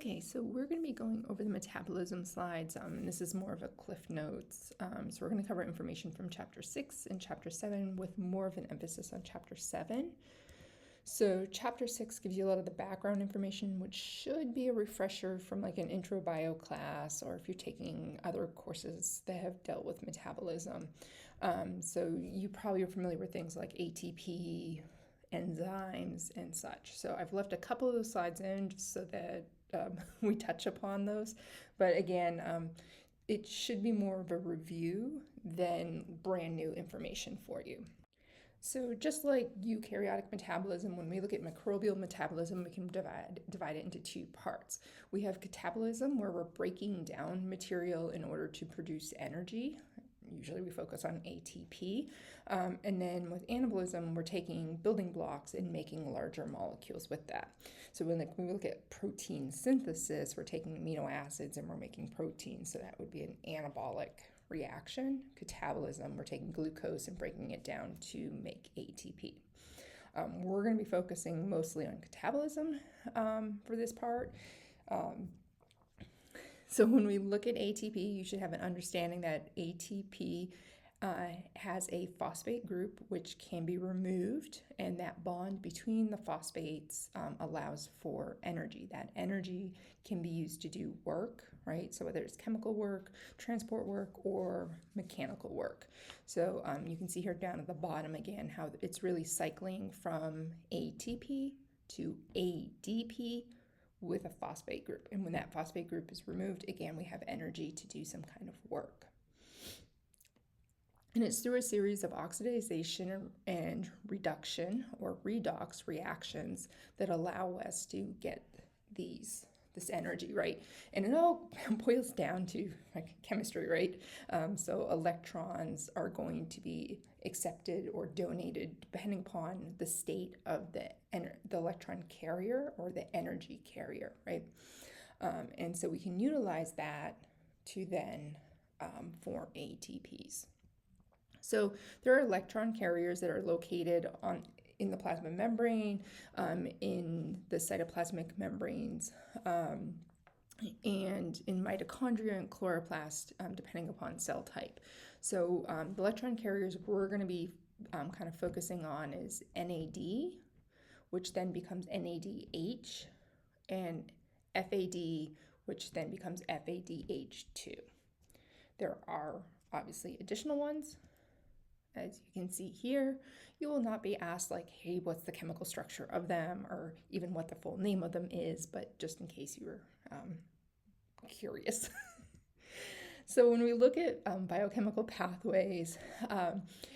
Okay, so we're going to be going over the metabolism slides. This is more of a cliff notes. So we're going to cover information from chapter 6 and chapter 7 with more of an emphasis on chapter 7. So chapter 6 gives you a lot of the background information, which should be a refresher from like an intro bio class, or if you're taking other courses that have dealt with metabolism. So you probably are familiar with things like ATP, enzymes, and such. So I've left a couple of those slides in just so that we touch upon those. But again, it should be more of a review than brand new information for you. So just like eukaryotic metabolism, when we look at microbial metabolism, we can divide it into two parts. We have catabolism, where we're breaking down material in order to produce energy. Usually we focus on ATP. And then with anabolism, we're taking building blocks and making larger molecules with that. So when we look at protein synthesis, we're taking amino acids and we're making proteins. So that would be an anabolic reaction. Catabolism, we're taking glucose and breaking it down to make ATP. We're going to be focusing mostly on catabolism for this part. So when we look at ATP, you should have an understanding that ATP has a phosphate group which can be removed, and that bond between the phosphates allows for energy. That energy can be used to do work, right? So whether it's chemical work, transport work, or mechanical work. So you can see here down at the bottom again how it's really cycling from ATP to ADP with a phosphate group. And when that phosphate group is removed, again, we have energy to do some kind of work. And it's through a series of oxidation and reduction or redox reactions that allow us to get this energy, right? And it all boils down to like chemistry, right? So electrons are going to be accepted or donated depending upon the state of the electron carrier or the energy carrier, right? And so we can utilize that to then form ATPs. So there are electron carriers that are located in the plasma membrane, in the cytoplasmic membranes, and in mitochondria and chloroplast, depending upon cell type. So the electron carriers we're going to be kind of focusing on is NAD, which then becomes NADH, and FAD, which then becomes FADH2. There are obviously additional ones. As you can see here, you will not be asked like, hey, what's the chemical structure of them, or even what the full name of them is, but just in case you were curious. So when we look at biochemical pathways,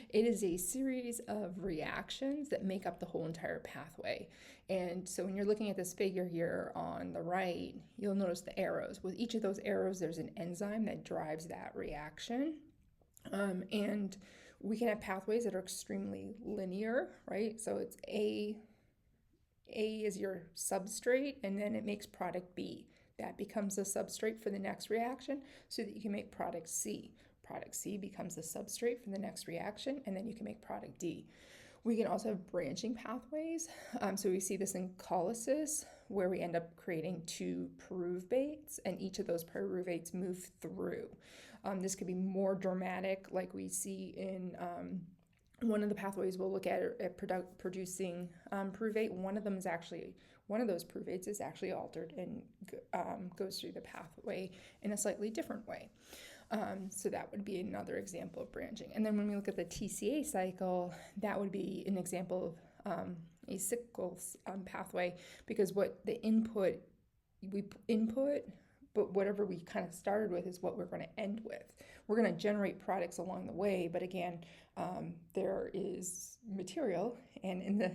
it is a series of reactions that make up the whole entire pathway. And so when you're looking at this figure here on the right, you'll notice the arrows. With each of those arrows, there's an enzyme that drives that reaction. And we can have pathways that are extremely linear, right? So it's A is your substrate, and then it makes product B. That becomes the substrate for the next reaction so that you can make product C. Product C becomes the substrate for the next reaction, and then you can make product D. We can also have branching pathways. So we see this in colysis, where we end up creating two pyruvates, and each of those pyruvates move through. This could be more dramatic, like we see in one of the pathways we'll look at producing pyruvate. One of those pyruvates is actually altered and goes through the pathway in a slightly different way. So that would be another example of branching. And then when we look at the TCA cycle, that would be an example of a cyclical pathway, because what the input, we input, but whatever we kind of started with is what we're going to end with. We're going to generate products along the way, but again, there is material, and in the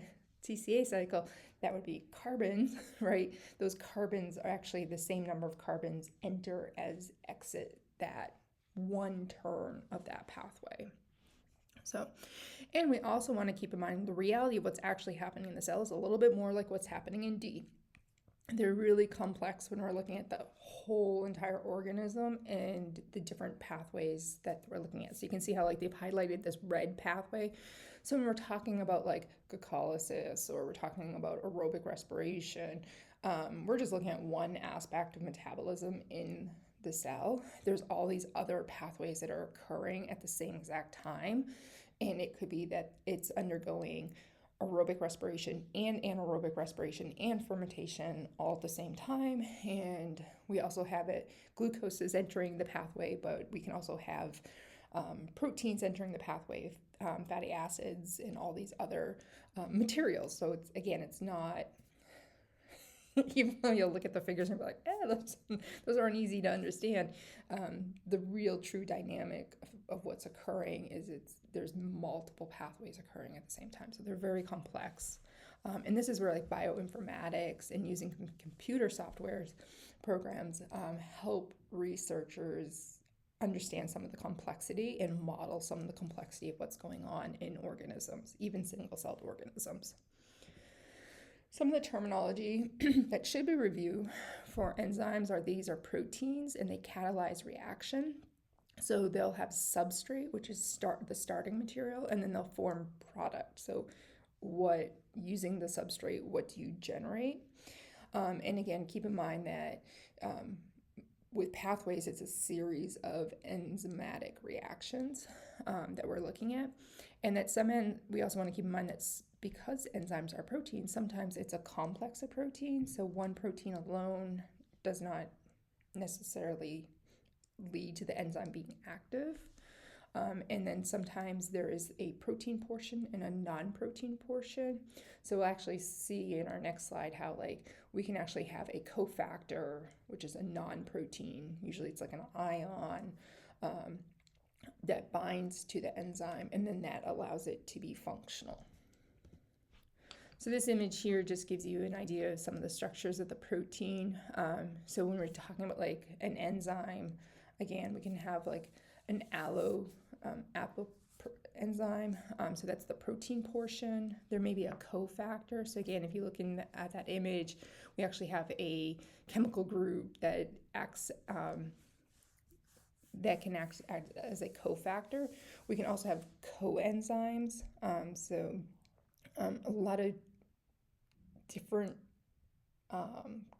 TCA cycle, that would be carbons, right? Those carbons are actually the same number of carbons enter as exit that one turn of that pathway. So, and we also want to keep in mind the reality of what's actually happening in the cell is a little bit more like what's happening in D. They're really complex when we're looking at the whole entire organism and the different pathways that we're looking at. So you can see how like they've highlighted this red pathway. So when we're talking about like glycolysis, or we're talking about aerobic respiration, we're just looking at one aspect of metabolism in the cell. There's all these other pathways that are occurring at the same exact time, and it could be that it's undergoing aerobic respiration and anaerobic respiration and fermentation all at the same time. And we also have glucose is entering the pathway, but we can also have proteins entering the pathway, fatty acids, and all these other materials. So it's not, even though you'll look at the figures and be like, those aren't easy to understand. The real true dynamic of what's occurring is there's multiple pathways occurring at the same time. So they're very complex. And this is where like bioinformatics and using computer softwares programs help researchers understand some of the complexity and model some of the complexity of what's going on in organisms, even single-celled organisms. Some of the terminology that should be reviewed for enzymes these are proteins, and they catalyze reaction. So they'll have substrate, which is the starting material, and then they'll form product. So using the substrate, what do you generate? And again, keep in mind that with pathways, it's a series of enzymatic reactions that we're looking at. And that we also want to keep in mind that because enzymes are proteins, sometimes it's a complex of proteins. So one protein alone does not necessarily lead to the enzyme being active. And then sometimes there is a protein portion and a non-protein portion. So we'll actually see in our next slide how we can actually have a cofactor, which is a non-protein. Usually it's like an ion that binds to the enzyme, and then that allows it to be functional. So this image here just gives you an idea of some of the structures of the protein. So when we're talking about like an enzyme, again, we can have like an allo enzyme. So that's the protein portion. There may be a cofactor. So again, if you look at that image, we actually have a chemical group that acts that can act as a cofactor. We can also have coenzymes. A lot of different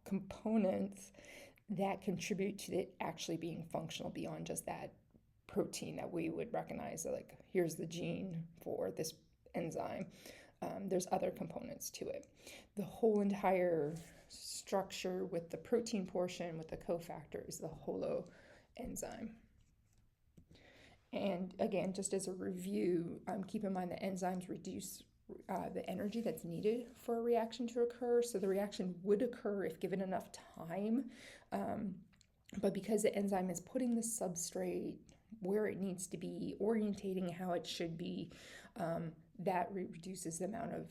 components that contribute to it actually being functional beyond just that protein that we would recognize, like here's the gene for this enzyme. There's other components to it. The whole entire structure with the protein portion with the cofactor is the holoenzyme. And again, just as a review, keep in mind that enzymes reduce the energy that's needed for a reaction to occur. So the reaction would occur if given enough time, but because the enzyme is putting the substrate where it needs to be, orientating how it should be, that reduces the amount of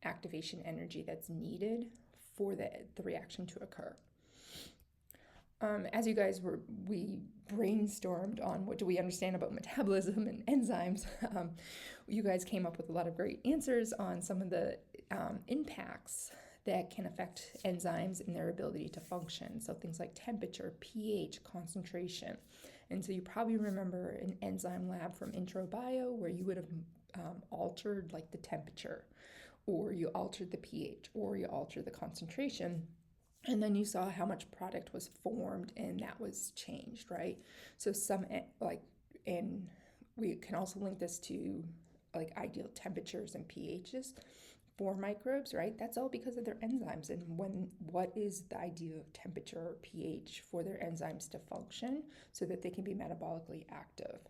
activation energy that's needed for the reaction to occur. As you guys we brainstormed on what do we understand about metabolism and enzymes, you guys came up with a lot of great answers on some of the impacts that can affect enzymes and their ability to function. So things like temperature, pH, concentration. And so you probably remember an enzyme lab from intro bio where you would have altered like the temperature, or you altered the pH, or you altered the concentration. And then you saw how much product was formed and that was changed, right? So and we can also link this to like ideal temperatures and pHs for microbes, right? That's all because of their enzymes and what is the ideal temperature or pH for their enzymes to function so that they can be metabolically active.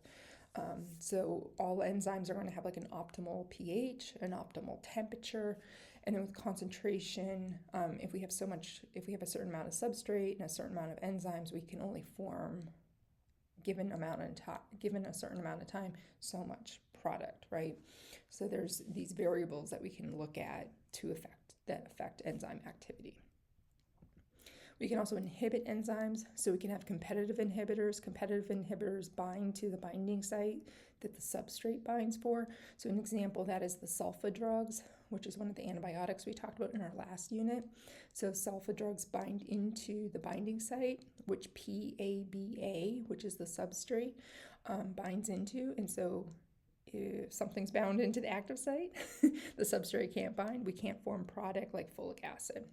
So all enzymes are going to have like an optimal pH, an optimal temperature, and then with concentration, if we have a certain amount of substrate and a certain amount of enzymes, we can only form, given a certain amount of time, so much product, right? So there's these variables that we can look at that affect enzyme activity. We can also inhibit enzymes, so we can have competitive inhibitors. Competitive inhibitors bind to the binding site that the substrate binds for. So an example of that is the sulfa drugs, which is one of the antibiotics we talked about in our last unit. So sulfa drugs bind into the binding site, which PABA, which is the substrate, binds into. And so if something's bound into the active site, the substrate can't bind. We can't form product like folic acid.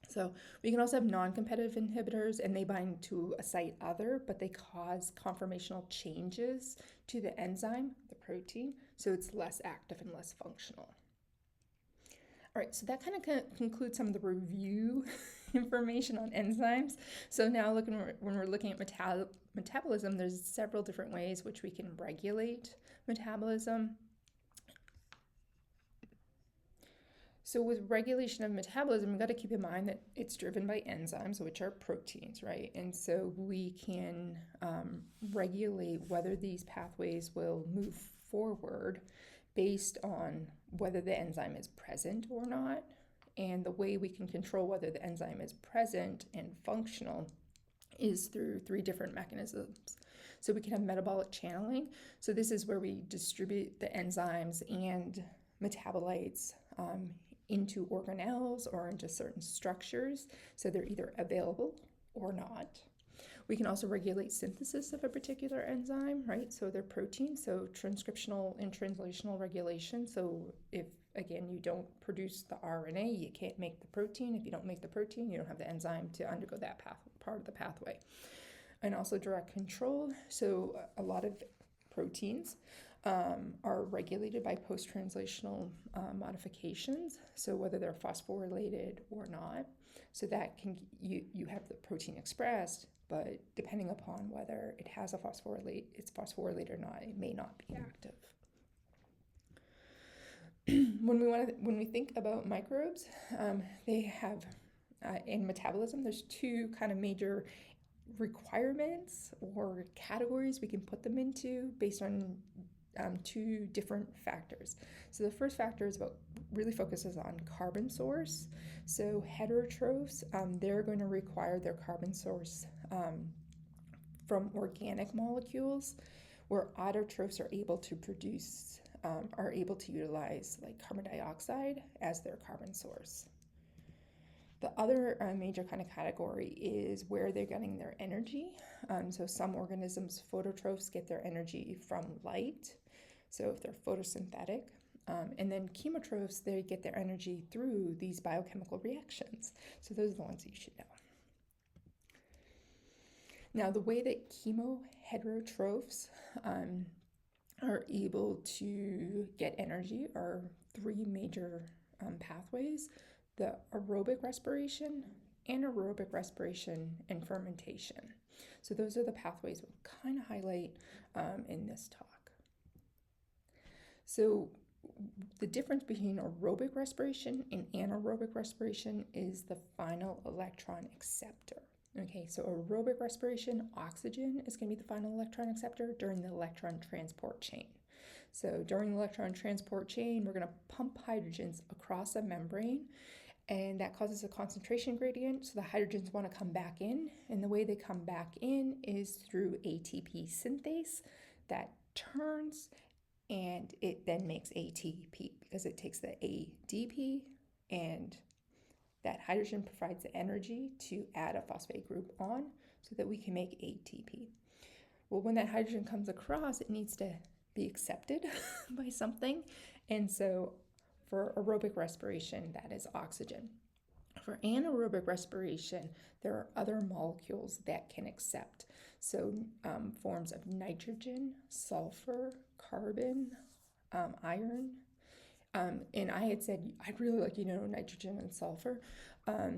So we can also have non-competitive inhibitors, and they bind to a site other, but they cause conformational changes to the enzyme, the protein, so it's less active and less functional. All right, so that kind of concludes some of the review information on enzymes. So now when we're looking at metabolism, there's several different ways which we can regulate metabolism. So with regulation of metabolism, we've got to keep in mind that it's driven by enzymes, which are proteins, right? And so we can regulate whether these pathways will move forward based on whether the enzyme is present or not. And the way we can control whether the enzyme is present and functional is through 3 different mechanisms. So we can have metabolic channeling. So this is where we distribute the enzymes and metabolites into organelles or into certain structures, so they're either available or not. We can also regulate synthesis of a particular enzyme, right? So they're proteins, so transcriptional and translational regulation. So if, again, you don't produce the RNA, you can't make the protein. If you don't make the protein, you don't have the enzyme to undergo that part of the pathway. And also direct control. So a lot of proteins are regulated by post-translational modifications, so whether they're phosphorylated or not. So that can you have the protein expressed, but depending upon whether it has a it's phosphorylated or not, it may not be active. When we think about microbes, they have in metabolism, there's 2 kind of major requirements or categories we can put them into based on 2 different factors. So the first factor is really focuses on carbon source. So heterotrophs, they're going to require their carbon source from organic molecules, where autotrophs are able to utilize like carbon dioxide as their carbon source. The other major kind of category is where they're getting their energy. So some organisms, phototrophs, get their energy from light. So if they're photosynthetic, and then chemotrophs, they get their energy through these biochemical reactions. So those are the ones you should know. Now, the way that chemoheterotrophs are able to get energy are 3 major pathways: the aerobic respiration, anaerobic respiration, and fermentation. So those are the pathways we'll kind of highlight in this talk. So the difference between aerobic respiration and anaerobic respiration is the final electron acceptor. Okay, so aerobic respiration, oxygen is going to be the final electron acceptor during the electron transport chain. So during the electron transport chain, we're going to pump hydrogens across a membrane, and that causes a concentration gradient, so the hydrogens want to come back in, and the way they come back in is through ATP synthase that turns, and it then makes ATP because it takes the ADP, and that hydrogen provides the energy to add a phosphate group on so that we can make ATP. Well, when that hydrogen comes across, it needs to be accepted by something, and so for aerobic respiration, that is oxygen. For anaerobic respiration, there are other molecules that can accept. So forms of nitrogen, sulfur, carbon, iron. And I had said, I'd really like nitrogen and sulfur.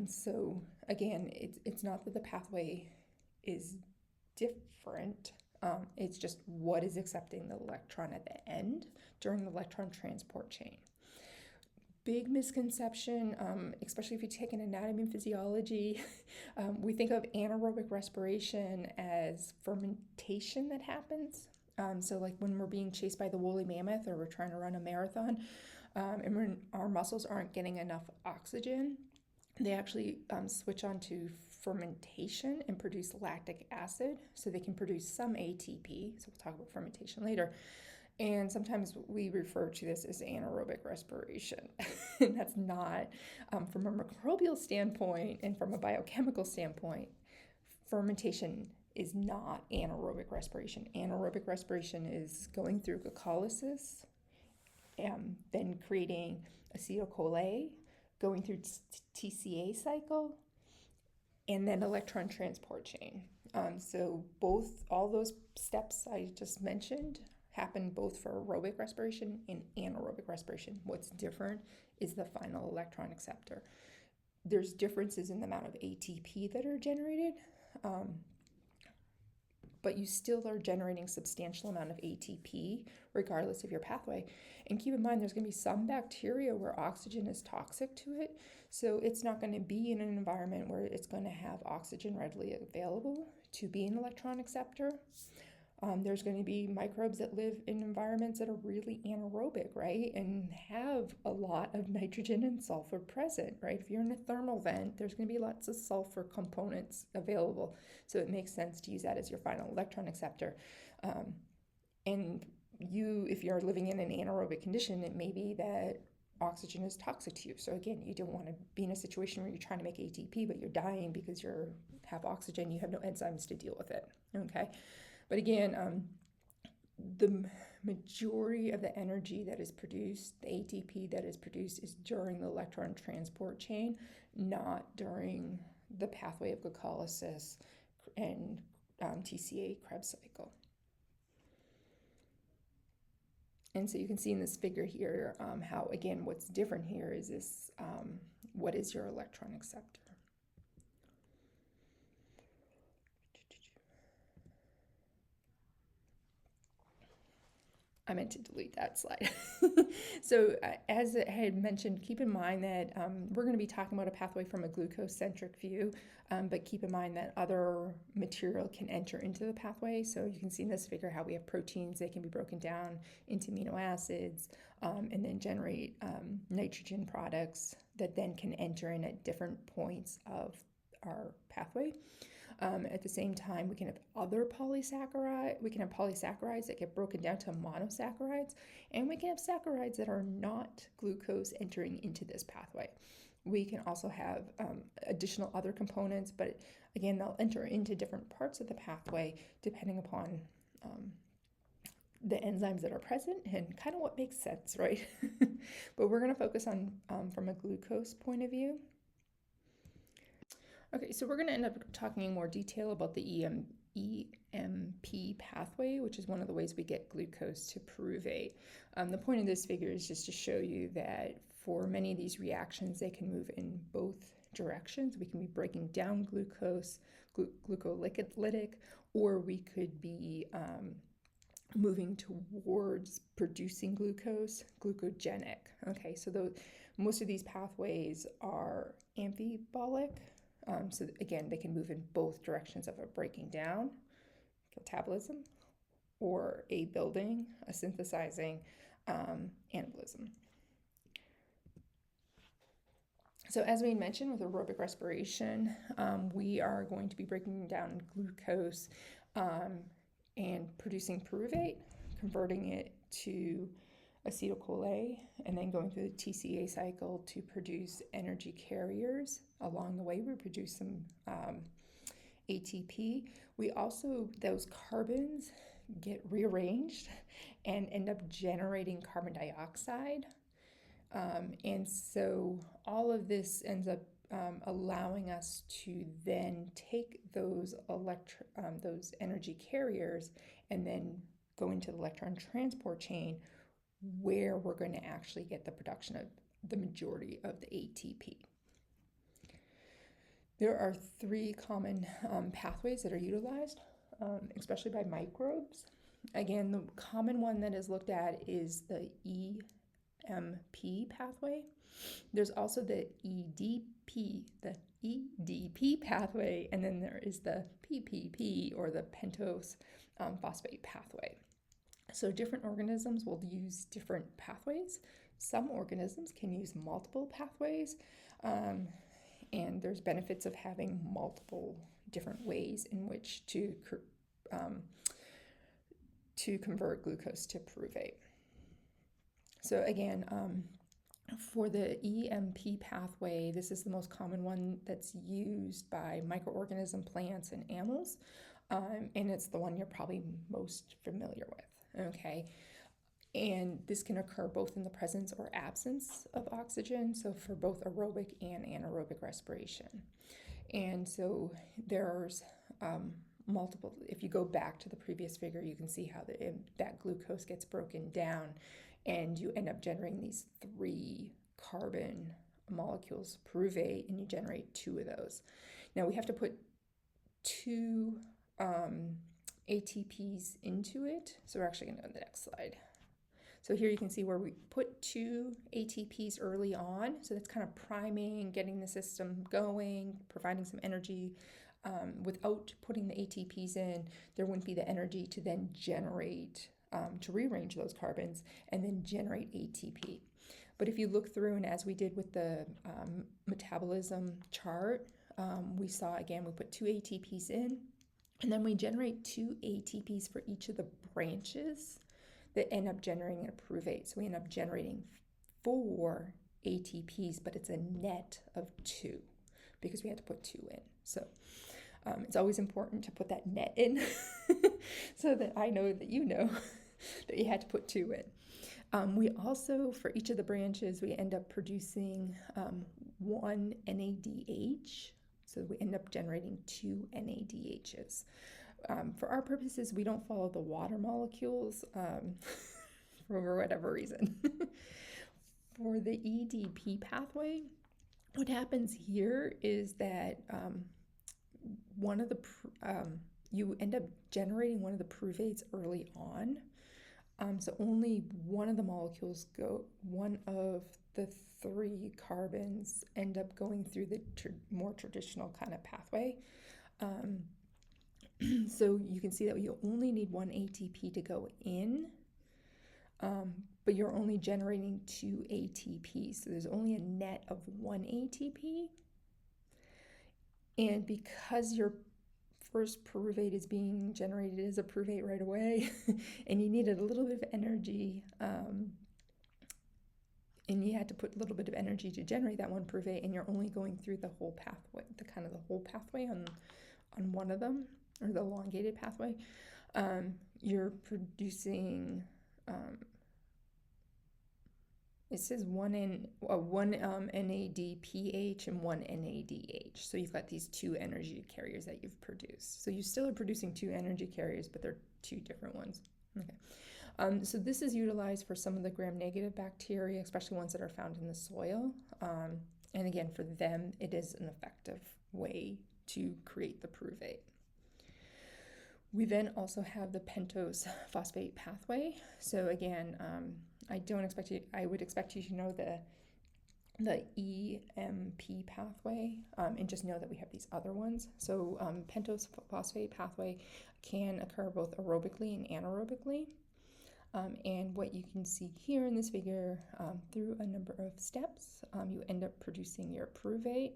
So again, it's not that the pathway is different. It's just what is accepting the electron at the end during the electron transport chain. Big misconception, especially if you take an anatomy and physiology, we think of anaerobic respiration as fermentation that happens. So like when we're being chased by the woolly mammoth or we're trying to run a marathon, and when our muscles aren't getting enough oxygen, they actually switch on to fermentation and produce lactic acid, so they can produce some ATP. So we'll talk about fermentation later. And sometimes we refer to this as anaerobic respiration. And that's not, from a microbial standpoint and from a biochemical standpoint, fermentation is not anaerobic respiration. Anaerobic respiration is going through glycolysis, then creating acetyl-CoA, going through TCA cycle, and then electron transport chain. So all those steps I just mentioned happen both for aerobic respiration and anaerobic respiration. What's different is the final electron acceptor. There's differences in the amount of ATP that are generated, but you still are generating substantial amount of ATP regardless of your pathway. And keep in mind, there's going to be some bacteria where oxygen is toxic to it, so it's not going to be in an environment where it's going to have oxygen readily available to be an electron acceptor. There's going to be microbes that live in environments that are really anaerobic, right, and have a lot of nitrogen and sulfur present, right? If you're in a thermal vent, there's going to be lots of sulfur components available, so it makes sense to use that as your final electron acceptor. And if you're living in an anaerobic condition, it may be that oxygen is toxic to you. So again, you don't want to be in a situation where you're trying to make ATP, but you're dying because you have oxygen, you have no enzymes to deal with it, okay? But again, the majority of the energy that is produced, the ATP that is produced, is during the electron transport chain, not during the pathway of glycolysis and TCA Krebs cycle. And so you can see in this figure here how, again, what's different here is this, what is your electron acceptor? I meant to delete that slide. So as I had mentioned, keep in mind that we're going to be talking about a pathway from a glucose-centric view, but keep in mind that other material can enter into the pathway. So you can see in this figure how we have proteins. They can be broken down into amino acids and then generate nitrogen products that then can enter in at different points of our pathway. At the same time, we can have polysaccharides that get broken down to monosaccharides, and we can have saccharides that are not glucose entering into this pathway. We can also have additional other components, but again, they'll enter into different parts of the pathway depending upon the enzymes that are present and kind of what makes sense, right? But we're going to focus on from a glucose point of view. Okay, so we're going to end up talking in more detail about the EMP pathway, which is one of the ways we get glucose to pyruvate. The point of this figure is just to show you that for many of these reactions, they can move in both directions. We can be breaking down glucose, glucolytic, or we could be moving towards producing glucose, glucogenic. Okay, so most of these pathways are amphibolic. So again, they can move in both directions of a breaking down, catabolism, or a building, a synthesizing, anabolism. So as we mentioned with aerobic respiration, we are going to be breaking down glucose and producing pyruvate, converting it to acetyl-CoA, and then going through the TCA cycle to produce energy carriers. Along the way, we produce some ATP. Those carbons get rearranged and end up generating carbon dioxide. And so all of this ends up allowing us to then take those energy carriers and then go into the electron transport chain, where we're going to actually get the production of the majority of the ATP. There are 3 common pathways that are utilized, especially by microbes. Again, the common one that is looked at is the EMP pathway. There's also the EDP pathway, and then there is the PPP, or the pentose phosphate pathway. So different organisms will use different pathways. Some organisms can use multiple pathways, and there's benefits of having multiple different ways in which to convert glucose to pyruvate. So again, for the EMP pathway, this is the most common one that's used by microorganism plants and animals, and it's the one you're probably most familiar with. Okay, And this can occur both in the presence or absence of oxygen, so for both aerobic and anaerobic respiration. And so there's multiple, if you go back to the previous figure, you can see how that glucose gets broken down and you end up generating these 3 carbon molecules, pyruvate, and you generate 2 of those. Now we have to put 2 ATPs into it. So we're actually going to go to the next slide. So here you can see where we put 2 ATPs early on. So that's kind of priming, getting the system going, providing some energy. Without putting the ATPs in, there wouldn't be the energy to then generate, to rearrange those carbons and then generate ATP. But if you look through, and as we did with the metabolism chart, we saw again, we put 2 ATPs in, and then we generate 2 ATPs for each of the branches that end up generating a pyruvate. So we end up generating 4 ATPs, but it's a net of 2 because we had to put 2 in. So it's always important to put that net in so that I know that you know that you had to put 2 in. We also, for each of the branches, we end up producing 1 NADH. So we end up generating 2 NADHs. For our purposes, we don't follow the water molecules for whatever reason. For the EDP pathway, what happens here is that you end up generating one of the pyruvate early on. So only one of the molecules one of the 3 carbons end up going through the more traditional kind of pathway. So you can see that you only need 1 ATP to go in, but you're only generating 2 ATPs. So there's only a net of 1 ATP. And because your first pyruvate is being generated as a pyruvate right away, and you needed a little bit of energy, and you had to put a little bit of energy to generate that one pyruvate, and you're only going through the whole pathway, the whole pathway on one of them, or the elongated pathway, you're producing, it says one NADPH and 1 NADH. So you've got these 2 energy carriers that you've produced. So you still are producing 2 energy carriers, but they're 2 different ones. Okay. So this is utilized for some of the gram-negative bacteria, especially ones that are found in the soil. And again, for them, it is an effective way to create the pyruvate. We then also have the pentose phosphate pathway. So again, I would expect you to know the EMP pathway, and just know that we have these other ones. So pentose phosphate pathway can occur both aerobically and anaerobically. And what you can see here in this figure, through a number of steps, you end up producing your pyruvate.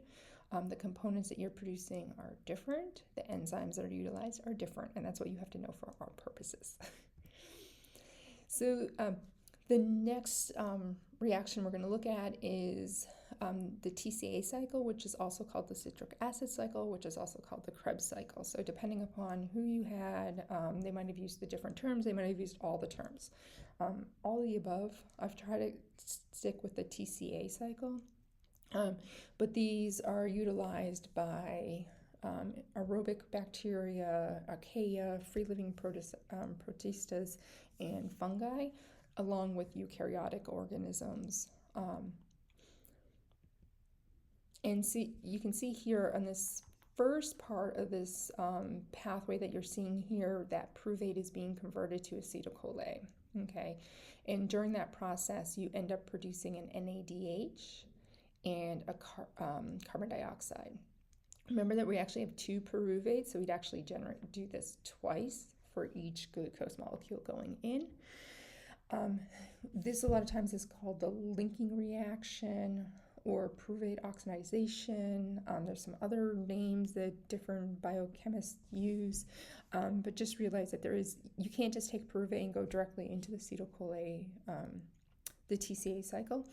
The components that you're producing are different. The enzymes that are utilized are different, and that's what you have to know for our purposes. So the next reaction we're going to look at is the TCA cycle, which is also called the citric acid cycle, which is also called the Krebs cycle. So depending upon who you had, they might have used the different terms. They might have used all the terms. All of the above, I've tried to stick with the TCA cycle. But these are utilized by aerobic bacteria, archaea, free-living protistas, and fungi, along with eukaryotic organisms. And you can see here on this first part of this pathway that you're seeing here, that pyruvate is being converted to acetyl-CoA. Okay, and during that process, you end up producing an NADH and a carbon dioxide. Remember that we actually have 2 pyruvates, so we'd actually do this twice for each glucose molecule going in. This a lot of times is called the linking reaction or pyruvate oxidization. There's some other names that different biochemists use, but just realize that you can't just take pyruvate and go directly into the acetyl-CoA, the TCA cycle.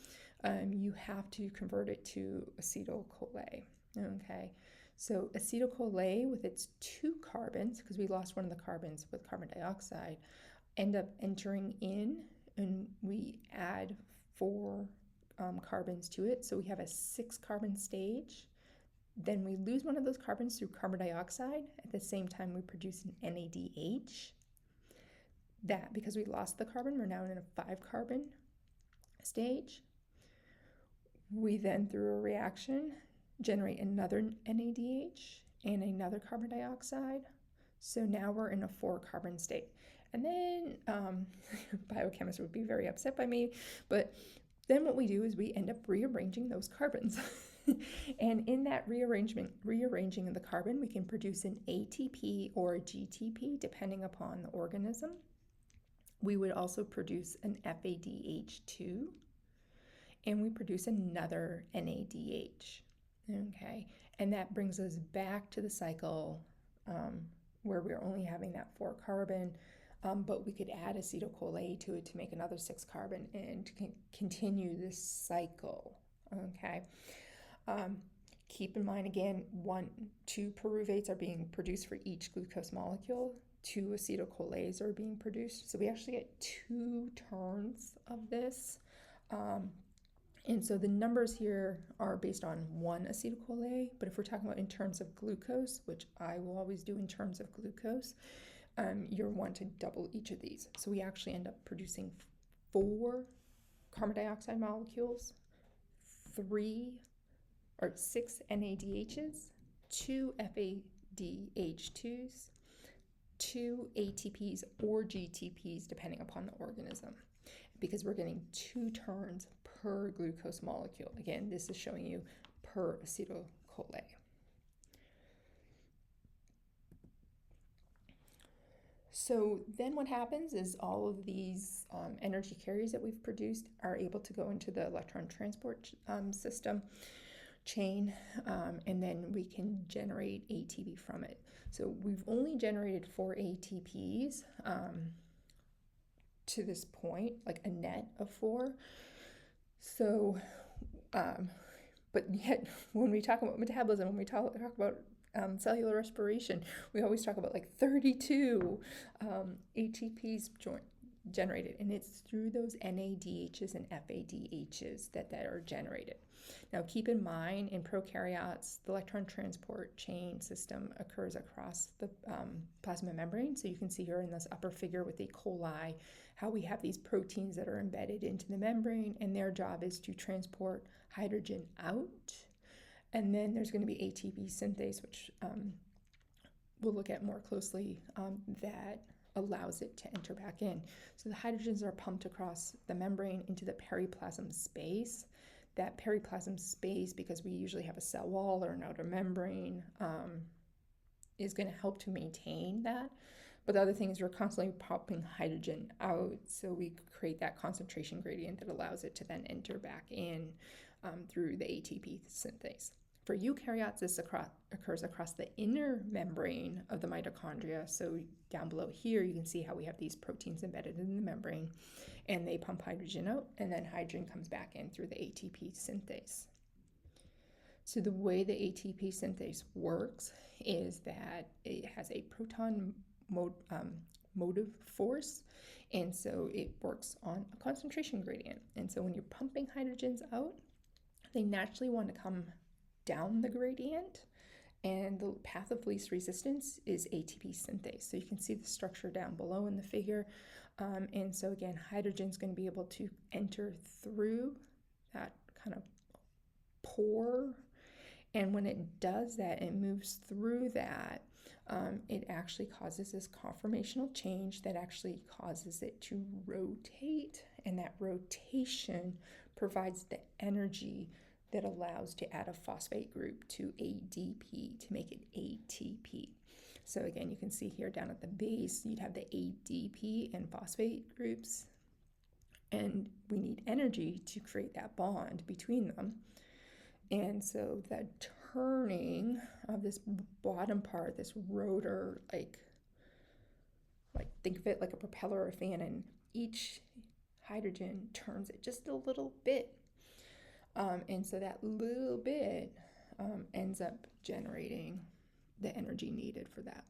You have to convert it to acetyl-CoA. Okay, so acetyl-CoA with its 2 carbons, because we lost one of the carbons with carbon dioxide, end up entering in and we add 4 carbons to it. So we have a 6-carbon stage. Then we lose one of those carbons through carbon dioxide. At the same time, we produce an NADH. That, because we lost the carbon, we're now in a 5-carbon stage. We then, through a reaction, generate another NADH and another carbon dioxide. So now we're in a 4-carbon state. And then biochemists would be very upset by me, but then what we do is we end up rearranging those carbons. And in that rearranging of the carbon, we can produce an ATP or a GTP, depending upon the organism. We would also produce an FADH2, and we produce another NADH. Okay, and that brings us back to the cycle where we're only having that 4-carbon, but we could add acetyl-CoA to it to make another 6-carbon and continue this cycle. Okay. Keep in mind again, 2 pyruvates are being produced for each glucose molecule. 2 acetyl-CoAs are being produced. So we actually get 2 turns of this. And so the numbers here are based on 1 acetyl-CoA, but if we're talking about in terms of glucose, which I will always do in terms of glucose, you'll want to double each of these. So we actually end up producing 4 carbon dioxide molecules, 6 NADHs, 2 FADH2s, 2 ATPs or GTPs, depending upon the organism, because we're getting 2 turns per glucose molecule. Again, this is showing you per acetyl-CoA. So then what happens is all of these energy carriers that we've produced are able to go into the electron transport system chain, and then we can generate ATP from it. So we've only generated 4 ATPs to this point, like a net of 4. So, but yet when we talk about metabolism, when we talk about cellular respiration, we always talk about like 32 ATPs generated, and it's through those NADHs and FADHs that are generated. Now keep in mind, in prokaryotes, the electron transport chain system occurs across the plasma membrane. So you can see here in this upper figure with E. coli how we have these proteins that are embedded into the membrane, and their job is to transport hydrogen out. And then there's going to be ATP synthase, which we'll look at more closely, that allows it to enter back in. So the hydrogens are pumped across the membrane into the periplasm space. That periplasm space, because we usually have a cell wall or an outer membrane, is going to help to maintain that. But the other thing is we're constantly pumping hydrogen out, so we create that concentration gradient that allows it to then enter back in through the ATP synthase. For eukaryotes, this occurs across the inner membrane of the mitochondria. So down below here, you can see how we have these proteins embedded in the membrane, and they pump hydrogen out, and then hydrogen comes back in through the ATP synthase. So the way the ATP synthase works is that it has a proton motive force, and so it works on a concentration gradient. And so when you're pumping hydrogens out, they naturally want to come down the gradient, and the path of least resistance is ATP synthase. So you can see the structure down below in the figure. And so again, hydrogen is going to be able to enter through that kind of pore. And when it does that, it moves through that, it actually causes this conformational change that actually causes it to rotate. And that rotation provides the energy that allows to add a phosphate group to ADP to make it ATP. So again, you can see here down at the base, you'd have the ADP and phosphate groups, and we need energy to create that bond between them. And so the turning of this bottom part, this rotor, like think of it like a propeller or a fan, and each hydrogen turns it just a little bit. And so that little bit ends up generating the energy needed for that.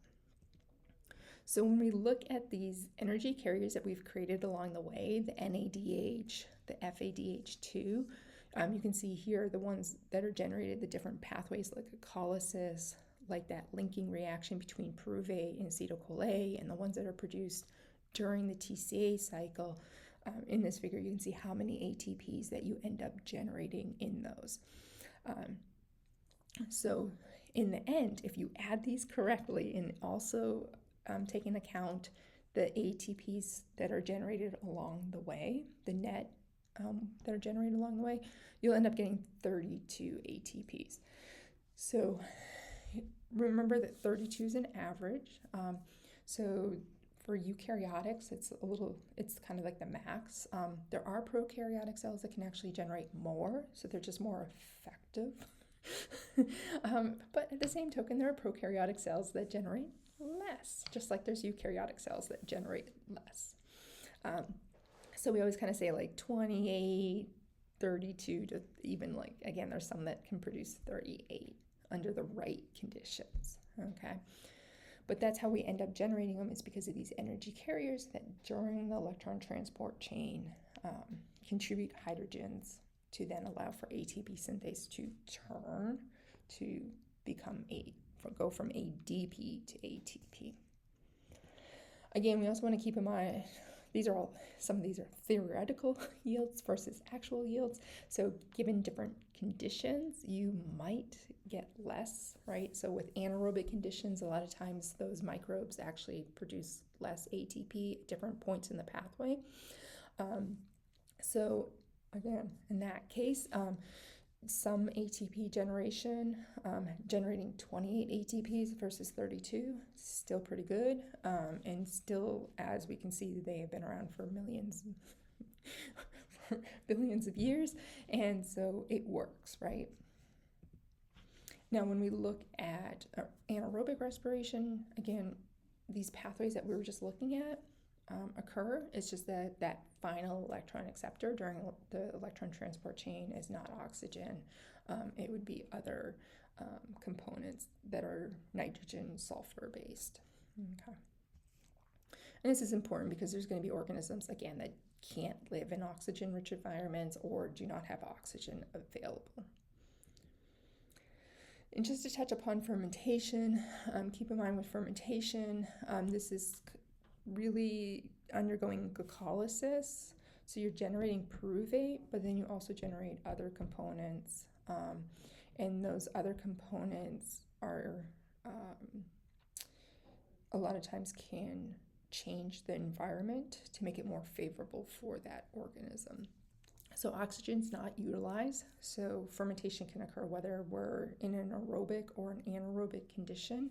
So when we look at these energy carriers that we've created along the way, the NADH, the FADH2, you can see here the ones that are generated, the different pathways like glycolysis, like that linking reaction between pyruvate and acetyl-CoA, and the ones that are produced during the TCA cycle. In this figure, you can see how many ATPs that you end up generating in those. So in the end, if you add these correctly and also take into account the ATPs that are generated along the way, the net that are generated along the way, you'll end up getting 32 ATPs. So remember that 32 is an average. So for eukaryotics, it's kind of like the max. There are prokaryotic cells that can actually generate more, so they're just more effective. But at the same token, there are prokaryotic cells that generate less, just like there's eukaryotic cells that generate less. So we always kind of say like 28, 32 to even like, again, there's some that can produce 38 under the right conditions, okay? But that's how we end up generating them, is because of these energy carriers that during the electron transport chain contribute hydrogens to then allow for ATP synthase to turn to go from ADP to ATP. Again, we also want to keep in mind, some of these are theoretical yields versus actual yields. So given different conditions, you might get less, right? So with anaerobic conditions, a lot of times those microbes actually produce less ATP at different points in the pathway. So again, in that case, some ATP generation, generating 28 ATPs versus 32, still pretty good. And still, as we can see, they have been around for billions of years. And so it works, right? Now, when we look at anaerobic respiration, again, these pathways that we were just looking at occur. It's just that final electron acceptor during the electron transport chain is not oxygen. It would be other components that are nitrogen, sulfur based. Okay. And this is important because there's going to be organisms, again, that can't live in oxygen-rich environments or do not have oxygen available. And just to touch upon fermentation, keep in mind with fermentation, this is really undergoing glycolysis. So you're generating pyruvate, but then you also generate other components. And those other components are a lot of times can change the environment to make it more favorable for that organism. So oxygen's not utilized, so fermentation can occur whether we're in an aerobic or an anaerobic condition.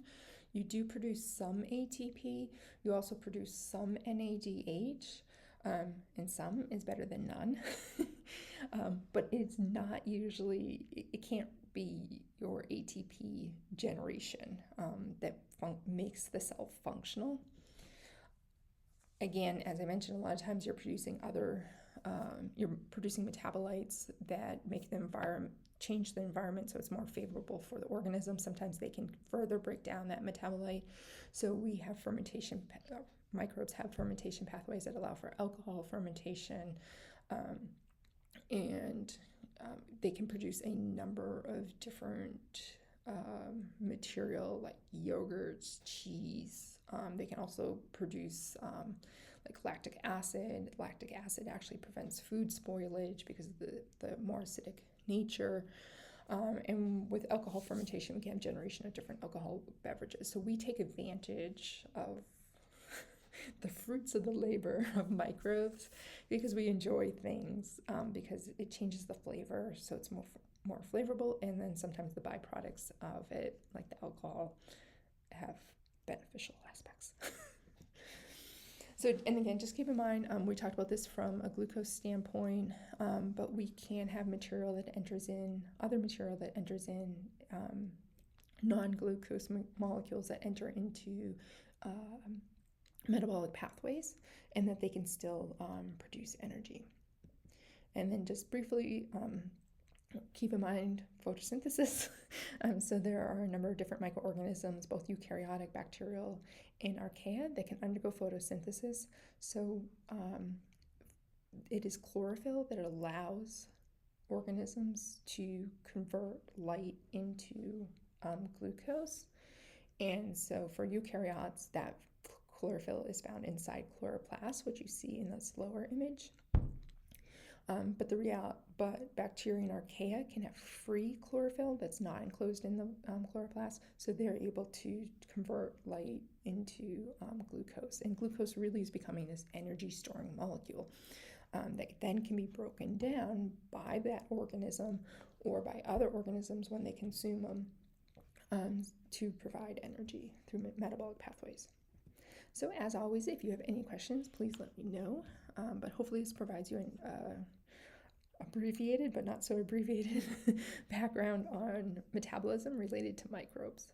You do produce some ATP, you also produce some NADH, and some is better than none. But it's not usually, it can't be your ATP generation that makes the cell functional. Again, as I mentioned, a lot of times you're producing metabolites that make the environment, change the environment so it's more favorable for the organism. Sometimes they can further break down that metabolite. So we have fermentation, microbes have fermentation pathways that allow for alcohol fermentation, and they can produce a number of different material like yogurts, cheese. They can also produce like lactic acid. Lactic acid actually prevents food spoilage because of the more acidic nature. And with alcohol fermentation, we can have generation of different alcohol beverages. So we take advantage of the fruits of the labor of microbes because we enjoy things because it changes the flavor, so it's more flavorful, and then sometimes the byproducts of it, like the alcohol, have beneficial aspects. So, and again, just keep in mind, we talked about this from a glucose standpoint, but we can have material that enters in, other material that enters in non-glucose molecules that enter into metabolic pathways, and that they can still produce energy. And then just briefly, Keep in mind photosynthesis. So there are a number of different microorganisms, both eukaryotic, bacterial, and archaea, that can undergo photosynthesis. So it is chlorophyll that allows organisms to convert light into glucose. And so for eukaryotes, that chlorophyll is found inside chloroplast, which you see in this lower image. But bacteria and archaea can have free chlorophyll that's not enclosed in the chloroplast, so they're able to convert light into glucose. And glucose really is becoming this energy-storing molecule that then can be broken down by that organism or by other organisms when they consume them to provide energy through metabolic pathways. So as always, if you have any questions, please let me know. But hopefully this provides you an abbreviated, but not so abbreviated, background on metabolism related to microbes.